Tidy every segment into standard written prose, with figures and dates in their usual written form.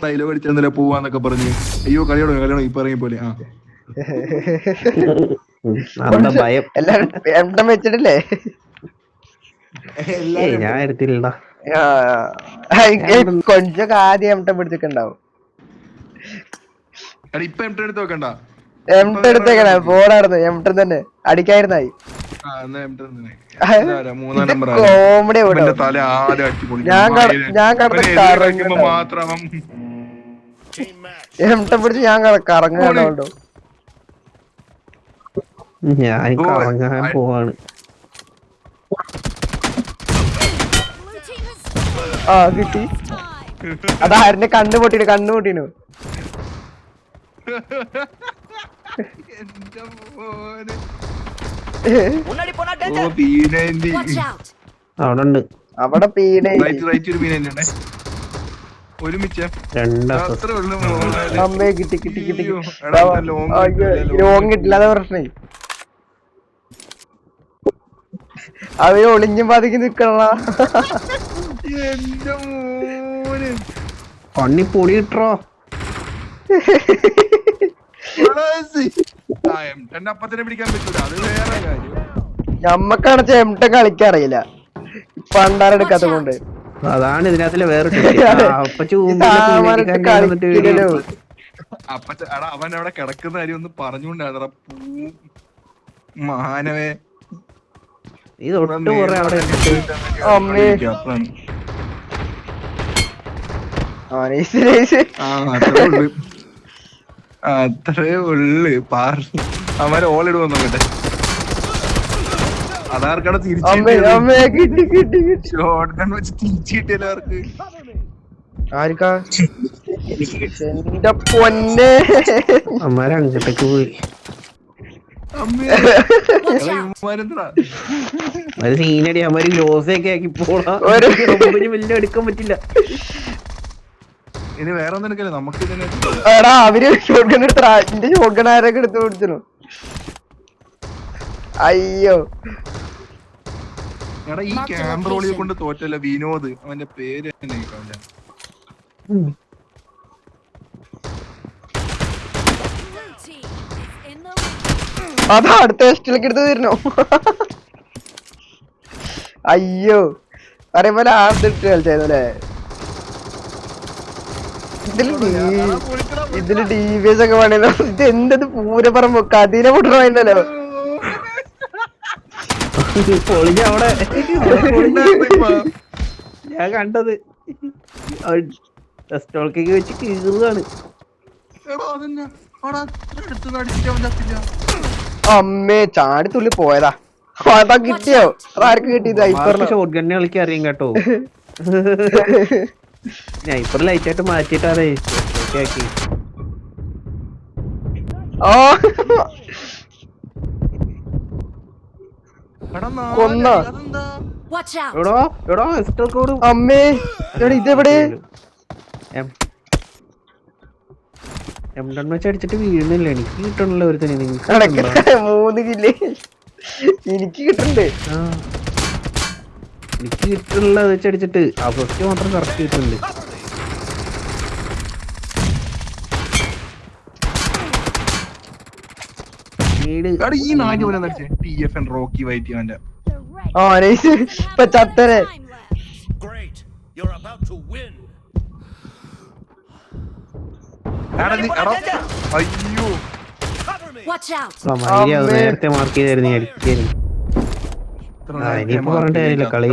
Dialogue അടിച്ചെന്നല്ലേ പോവാന്നൊക്കെ പറഞ്ഞു. അയ്യോ കളിയോടോ കളിയോടോ ഇപ്പൊ ഇറങ്ങി പോലെ. ഭയം എല്ലാരും എണ്ണം വെച്ചിട്ടില്ലേ? ഞാൻ എടുത്തില്ല. കൊഞ്ചൊക്കെ ആദ്യം എംട്ടം പിടിച്ചൊക്കെ ഉണ്ടാവും. ഇപ്പൊ എം എടുത്ത് വെക്കണ്ട, എംട്ടം എടുത്തേക്കണ പോടായിരുന്നു. എംട്ടം തന്നെ അടിക്കായിരുന്നായി. കോമഡി തല ആദ്യം അടിച്ചു ഞാൻ കടന്ന് മാത്രം എംട്ടം പിടിച്ച് ഞാൻ കറങ്ങുന്നുണ്ടോ. ഞാൻ കറങ്ങാൻ പോവാണ്. ആ കിട്ടി. അതാരന്റെ കണ്ണു പൊട്ടീനു. അവിടെ അമ്മേ കിട്ടി. ലോങ് കിട്ടില്ല, അതാ പ്രശ്നേ. അവര് ഒളിഞ്ഞും പാതിക്ക് നിക്കണ. പണി പൊടി കിട്ടോ. ഞമ്മക്കാണ് ചെമട്ട കളിക്കറിയില്ല, പണ്ടാരെടുക്കാത്ത കൊണ്ട്. അതാണ് ഇതിനകത്തിലെ വേറെ അവൻ അവിടെ കിടക്കുന്ന കാര്യം ഒന്ന് പറഞ്ഞുകൊണ്ടാണ് മാനവേ. ഇത് ഒട്ടും കുറെ അവിടെ അത്രേ ഉള്ളു. അവന്മാരെ ഓളിടുവന്നു കേട്ടെ. അതാർക്കടെ തിരിച്ചു കിട്ടിയല്ലോ അവർക്ക്. പൊന്നെ അമ്മാരെ അങ്ങോട്ടേക്ക് പോയി. അത് സീനടി അമ്മ ലോസൊക്കെ ആക്കി പോളാ. വലിയ എടുക്കാൻ പറ്റില്ല. ഇനി വേറെ ഒന്നും എടുക്കല്ലേ നമുക്ക്. എടാ അവര് ഷോട്ട്ഗൺ എന്റെ ഷോട്ട്ഗൺ ആരൊക്കെ എടുത്ത് പിടിച്ചു. അയ്യോ എടാ ഈ ക്യാമറോളിയെ കൊണ്ട് തോറ്റല്ല വിനോദ്, അവന്റെ പേര് തന്നെ. അതാ അടുത്ത ടെസ്റ്റിലേക്ക് എടുത്ത് തരണോ? അയ്യോ അതേപോലെ ആദ്യട്ട് കളിച്ചായിരുന്നല്ലേ. ഇതില് ഡിവിഎസ് ഒക്കെ വേണല്ലോ. ഇത് എന്തത് പൂരപ്പറമ്പോ കതിനെ പൊട്ടണല്ലോ. അവിടെ ഞാൻ കണ്ടത് ടെസ്റ്റോൾക്കൊക്കെ വെച്ച് കീറുകയാണ്. അമ്മേ ചാടിത്തുള്ളി പോയതാ. അതാ കിട്ടിയോ? അതാർക്ക് കിട്ടിയത്? ഷോട്ട് ഗണ്ണ് കളിക്കാൻ അറിയാം കേട്ടോ. നൈപ്പർ ലൈറ്റായിട്ട് മാറ്റിയിട്ടാണ് ആക്കി. അമ്മേ ഇതെവിടെ? അടിച്ചിട്ട് വീഴുന്നില്ല. എനിക്ക് കിട്ടണല്ലോ ഒരു തന്നെ. 3 കില്ലേ എനിക്ക് കിട്ടണ്ട്. എനിക്ക് കിട്ടുള്ള വെച്ചടിച്ചിട്ട് ആ ഫസ്റ്റ് മാത്രം കറക്റ്റ് കിട്ടുന്നുണ്ട്. ഈ നാല് പോലെ TFN റോക്കി വൈറ്റ് അവന്റെ ഇപ്പൊ ചത്തരെ. അയ്യോ നേരത്തെ മാർക്ക് ചെയ്തായിരുന്നു അടിക്കായിരുന്നു. ഇനിയിപ്പോ പറഞ്ഞിട്ട് കാര്യമില്ല, കളി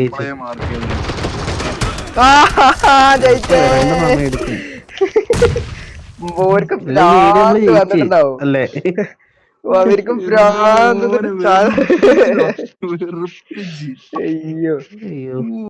അല്ലേ. അവർക്കും പ്രാന്ത്. അയ്യോ.